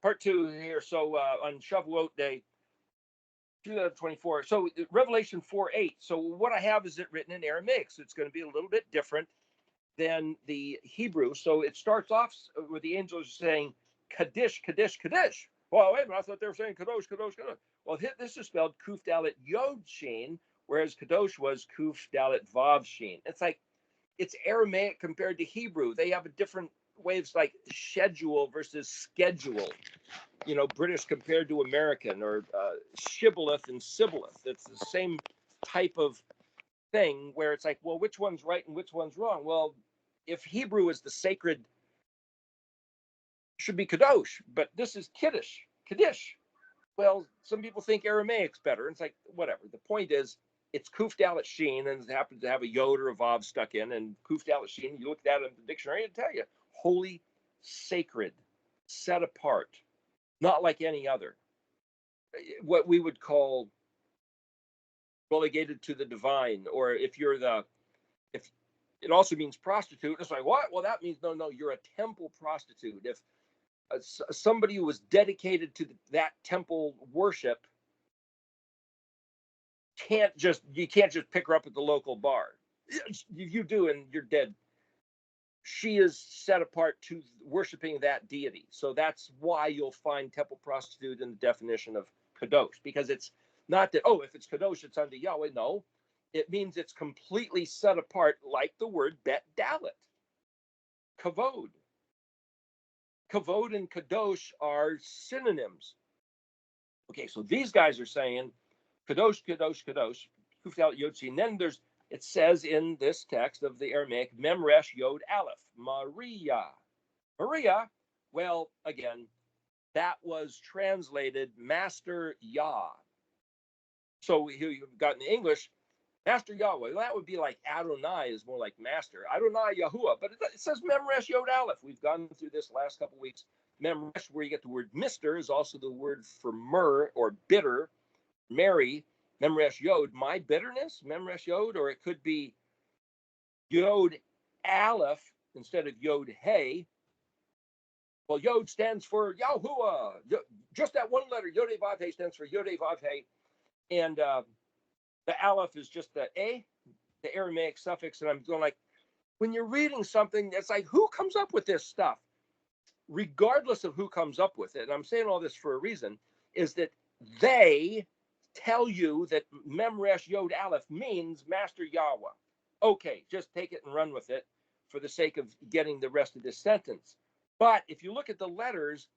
part two here. So on Shavuot Day, 2024. So Revelation 4:8. So what I have is it written in Aramaic. So it's going to be a little bit different than the Hebrew. So it starts off with the angels saying, Kaddish, Kaddish, Kaddish. Well, wait a minute, I thought they were saying Kadosh, Kadosh, Kadosh. Well, this is spelled Kuf Dalet Yod Shin, whereas Kadosh was Kuf Dalet Vav Shin. It's like, it's Aramaic compared to Hebrew. They have a different ways like schedule versus schedule. British compared to American, or shibboleth and sibboleth. It's the same type of thing where it's like, well, which one's right and which one's wrong? Well, if Hebrew is the sacred, should be kadosh, but this is kaddish. Well, some people think Aramaic's better. It's like, whatever. The point is, it's kuf dalet shin, and it happens to have a yod or a vav stuck in, and kuf dalet shin, you look at that in the dictionary and tell you, holy, sacred, set apart, not like any other. What we would call relegated to the divine, or if it also means prostitute. It's like, what? Well, that means no, you're a temple prostitute. If somebody who was dedicated to that temple worship, you can't just pick her up at the local bar. You do, and you're dead. She is set apart to worshiping that deity. So that's why you'll find temple prostitute in the definition of kadosh, because it's not that, if it's kadosh, it's unto Yahweh. No, it means it's completely set apart, like the word bet dalet, kavod. Kavod and kadosh are synonyms. Okay, so these guys are saying kadosh, kadosh, kadosh, kuf dalet yod shin. Then it says in this text of the Aramaic, memresh yod aleph, Maria. Maria, well, again, that was translated Master Yah. So you've got in the English, Master Yahweh. Well, that would be like Adonai is more like Master. Adonai Yahuwah, but it says Memresh Yod Aleph. We've gone through this last couple of weeks. Memresh, where you get the word Mister, is also the word for myrrh or bitter, Mary. Memresh Yod, my bitterness, Memresh Yod, or it could be Yod Aleph instead of Yod Hey. Well, Yod stands for Yahuwah. Just that one letter, Yod Vav Hey, stands for Yod Vav Hey. And the Aleph is just the Aramaic suffix. And I'm going like, when you're reading something, it's like, who comes up with this stuff? Regardless of who comes up with it, and I'm saying all this for a reason, is that they tell you that Memresh Yod Aleph means Master Yahweh. Okay, just take it and run with it for the sake of getting the rest of this sentence. But if you look at the letters,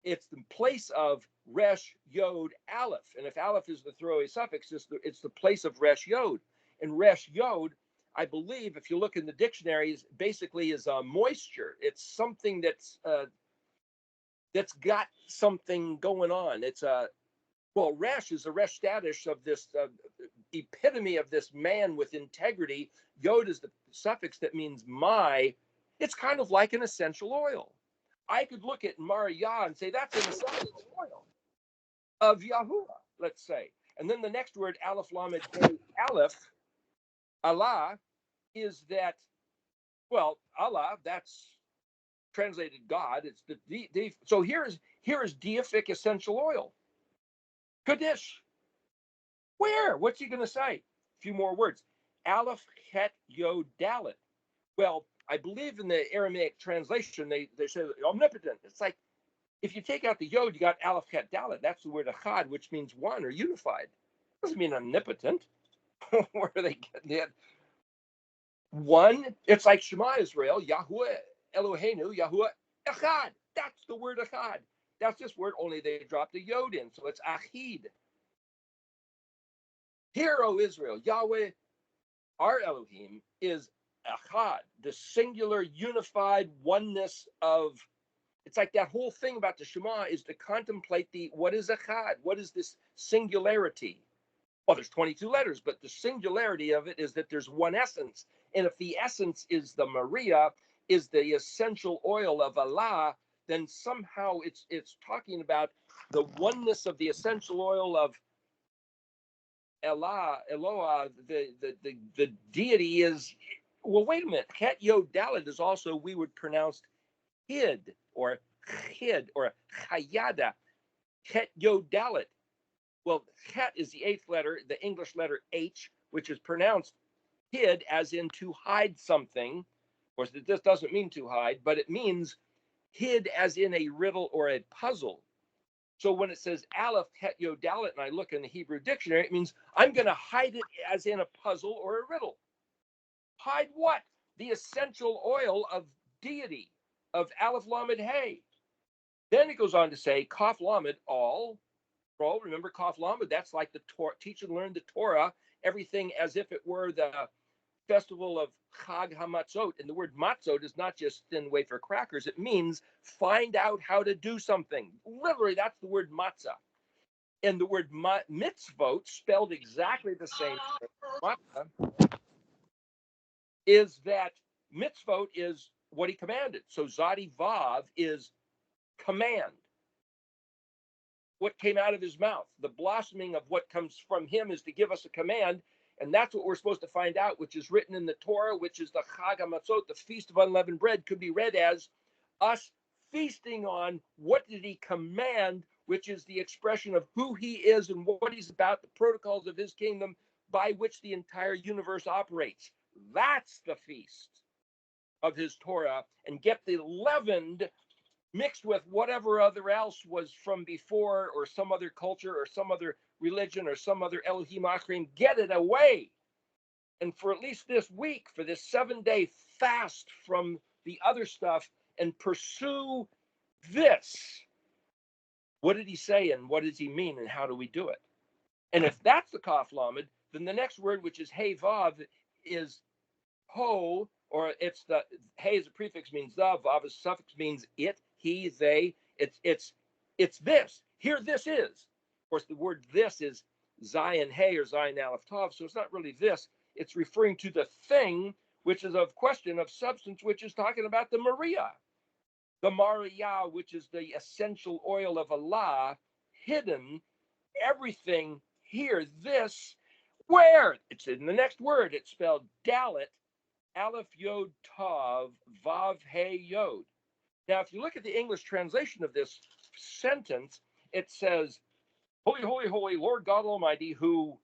it's the place of Resh Yod Aleph. And if Aleph is the throwaway suffix, it's the place of Resh Yod. And Resh Yod, I believe, if you look in the dictionaries, basically is a moisture. It's something that's got something going on. It's Resh is a Resh status of this epitome of this man with integrity. Yod is the suffix that means my. It's kind of like an essential oil. I could look at Maria and say that's an essential oil of Yahuwah, let's say. And then the next word, Aleph Lamed Hey Aleph, Allah, is that, well, Allah, that's translated God. It's so here is deific essential oil. Kaddish. Where? What's he going to say? A few more words. Aleph Het Yod Dalet. Well, I believe in the Aramaic translation, they say omnipotent. It's like, if you take out the Yod, you got Aleph Het Dalet. That's the word Echad, which means one or unified. Doesn't mean omnipotent. Where are they getting it? One, it's like Shema Israel, Yahuwah Eloheinu, Yahuwah Echad. That's the word Echad. That's this word, only they dropped a Yod in, so it's Achid. Hear, O Israel, Yahweh, our Elohim, is Echad, the singular, unified oneness of. It's like that whole thing about the Shema is to contemplate what is Echad? What is this singularity? Well, there's 22 letters, but the singularity of it is that there's one essence. And if the essence is the Maria, is the essential oil of Allah, then somehow it's talking about the oneness of the essential oil of Eloah, the deity is, well, wait a minute. Het Yod Dalet is also, we would pronounce Hid or chid or a chayada, het yod dalet. Well, het is the eighth letter, the English letter H, which is pronounced hid as in to hide something. Of course, this doesn't mean to hide, but it means hid as in a riddle or a puzzle. So when it says Aleph Het Yod Dalet, and I look in the Hebrew dictionary, it means I'm going to hide it as in a puzzle or a riddle. Hide what? The essential oil of deity, of Aleph Lamed Hey. Then it goes on to say Kaf Lamed all. Remember Kaf Lamed? That's like the Torah. Teach and learn the Torah, everything as if it were the festival of Chag HaMatzot. And the word matzot is not just thin wafer crackers. It means find out how to do something. Literally, that's the word matzah. And the word mitzvot, spelled exactly the same as matzah, is that mitzvot is what he commanded. So Zadi Vav is command. What came out of his mouth, the blossoming of what comes from him is to give us a command. And that's what we're supposed to find out, which is written in the Torah, which is the Chag HaMatzot, the Feast of Unleavened Bread, could be read as us feasting on what did he command, which is the expression of who he is and what he's about, the protocols of his kingdom by which the entire universe operates. That's the feast of his Torah, and get the leavened mixed with whatever other else was from before, or some other culture, or some other religion, or some other Elohim Achrim, get it away. And for at least this week, for this 7-day fast from the other stuff, and pursue this. What did he say, and what does he mean, and how do we do it? And if that's the Kaf Lamed, then the next word, which is Hey Vav, is ho, or it's the Hey is a prefix, means the, Vav is a suffix, means it, he, they. It's this. Here this is. Of course, the word this is Zion Hey or Zion Aleph Tav, so it's not really this. It's referring to the thing, which is of question, of substance, which is talking about the Maria. The Maria, which is the essential oil of Allah, hidden, everything here, this, where? It's in the next word. It's spelled Dalet, Aleph Yod Tav, Vav Hey Yod. Now, if you look at the English translation of this sentence, it says, Holy, holy, holy, Lord God Almighty, who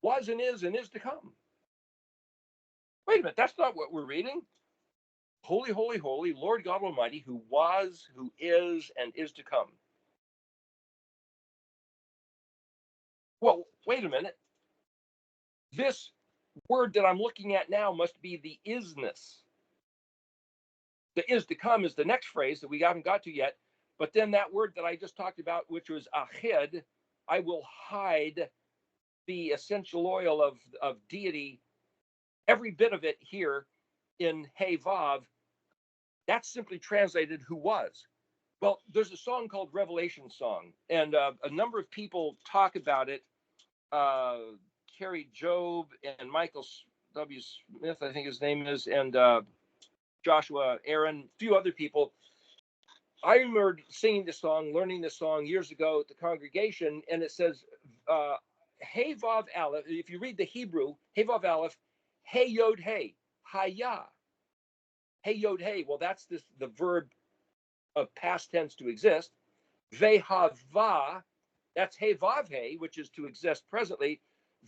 was and is to come. Wait a minute, that's not what we're reading. Holy, holy, holy, Lord God Almighty, who was, who is, and is to come. Well, wait a minute. This word that I'm looking at now must be the isness. The is to come is the next phrase that we haven't got to yet. But then that word that I just talked about, which was achid, I will hide the essential oil of deity, every bit of it here in Hey Vav, that's simply translated who was. Well, there's a song called Revelation Song, and a number of people talk about it. Kerry Job and Michael W. Smith, I think his name is, and Joshua Aaron, a few other people. I remember singing this song, learning this song years ago at the congregation, and it says, Hey Vav Aleph, if you read the Hebrew, Hey Vav Aleph, Hey Yod Hey, Haya. Hey Yod Hey, well, that's the verb of past tense to exist. Vehava, that's Hey Vav Hey, which is to exist presently.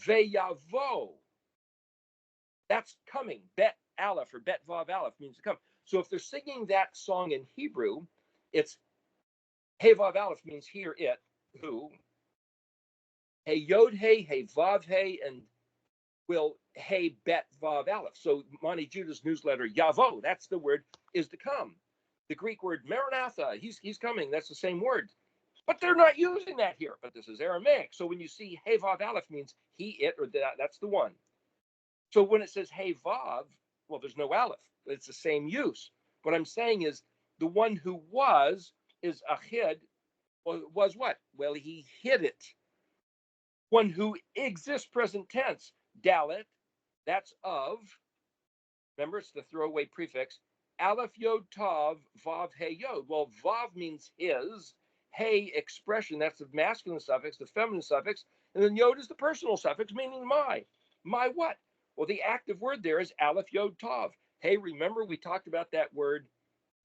Veyavo, that's coming. Bet Aleph or Bet Vav Aleph means to come. So if they're singing that song in Hebrew, it's Hey Vav Aleph means here it, who. Hey Yod Hey, Hey Vav Hey, and will Hey Bet Vav Aleph. So Monty Judah's newsletter, Yavo, that's the word, is to come. The Greek word Maranatha, he's coming, that's the same word. But they're not using that here, but this is Aramaic. So when you see Hey Vav Aleph means he, it, or that's the one. So when it says Hey Vav, well, there's no Aleph. It's the same use. What I'm saying is the one who was is Achid. Well, was what? Well, he hid it. One who exists present tense. Dalet, that's of. Remember, it's the throwaway prefix. Aleph Yod Tav, Vav Hey Yod. Well, Vav means his. Hey, expression, that's the masculine suffix, the feminine suffix. And then Yod is the personal suffix, meaning my. My what? Well, the active word there is Aleph Yod Tav. Hey, remember we talked about that word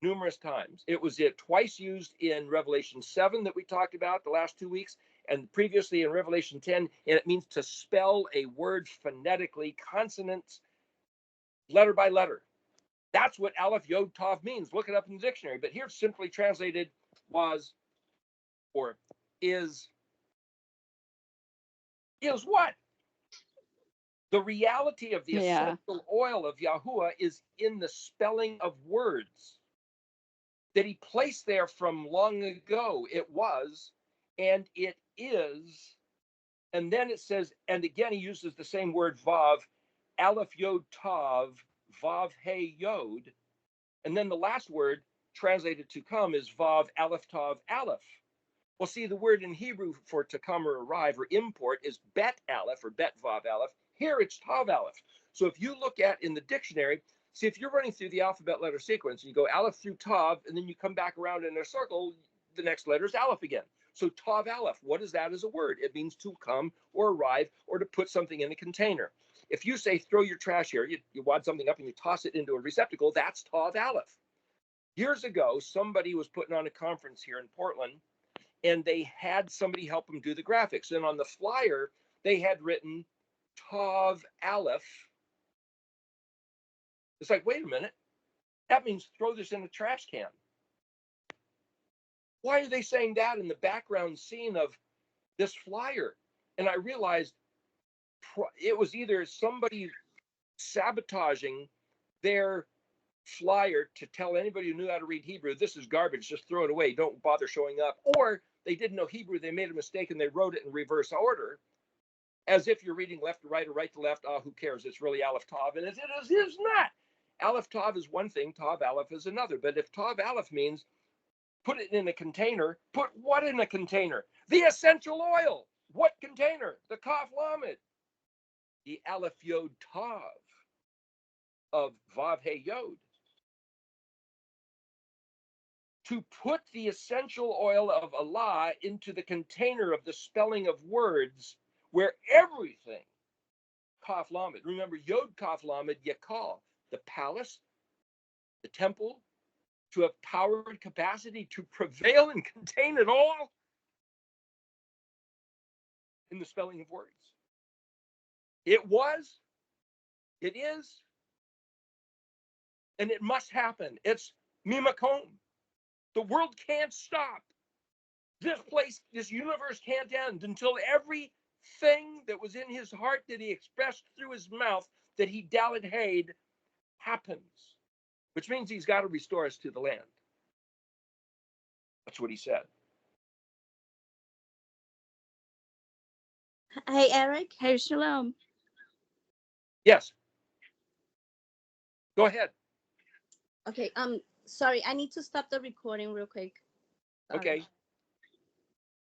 numerous times. It was twice used in Revelation 7 that we talked about the last 2 weeks, and previously in Revelation 10, and it means to spell a word phonetically, consonants, letter by letter. That's what Aleph Yod Tav means. Look it up in the dictionary. But here it's simply translated was or is. Is what? The reality of the essential oil of Yahuwah is in the spelling of words that he placed there from long ago. It was, and it is. And then it says, and again, he uses the same word, Vav, Aleph Yod Tav, Vav He Yod. And then the last word translated to come is Vav Aleph Tav Aleph. Well, see, the word in Hebrew for to come or arrive or import is Bet Aleph or Bet Vav Aleph. Here it's Tav Aleph. So if you look at in the dictionary, see, if you're running through the alphabet letter sequence and you go Aleph through Tav, and then you come back around in a circle, the next letter is Aleph again. So Tav Aleph, what is that as a word? It means to come or arrive or to put something in a container. If you say throw your trash here, you wad something up and you toss it into a receptacle, that's Tav Aleph. Years ago, somebody was putting on a conference here in Portland, and they had somebody help them do the graphics. And on the flyer, they had written Tav Aleph. It's like, wait a minute, that means throw this in a trash can. Why are they saying that in the background scene of this flyer? And I realized it was either somebody sabotaging their flyer to tell anybody who knew how to read Hebrew, this is garbage, just throw it away, don't bother showing up, or they didn't know Hebrew, they made a mistake and they wrote it in reverse order, as if you're reading left to right or right to left. Who cares? It's really Aleph Tav, and it is not. Aleph Tav is one thing, Tav Aleph is another. But if Tav Aleph means put it in a container, put what in a container? The essential oil. What container? The Kaf Lamed. The Aleph Yod Tav of Vav He Yod. To put the essential oil of Allah into the container of the spelling of words where everything, Kaf Lamed, remember Yod Kaf Lamed Yakal, the palace, the temple, to have power and capacity to prevail and contain it all in the spelling of words. It was, it is, and it must happen. It's Mimakom. The world can't stop. This place, this universe can't end until everything that was in his heart that he expressed through his mouth that he daled haid happens, which means he's got to restore us to the land. That's what he said. Hey, Eric. Hey, Shalom. Yes. Go ahead. Okay. Sorry, I need to stop the recording real quick. Okay.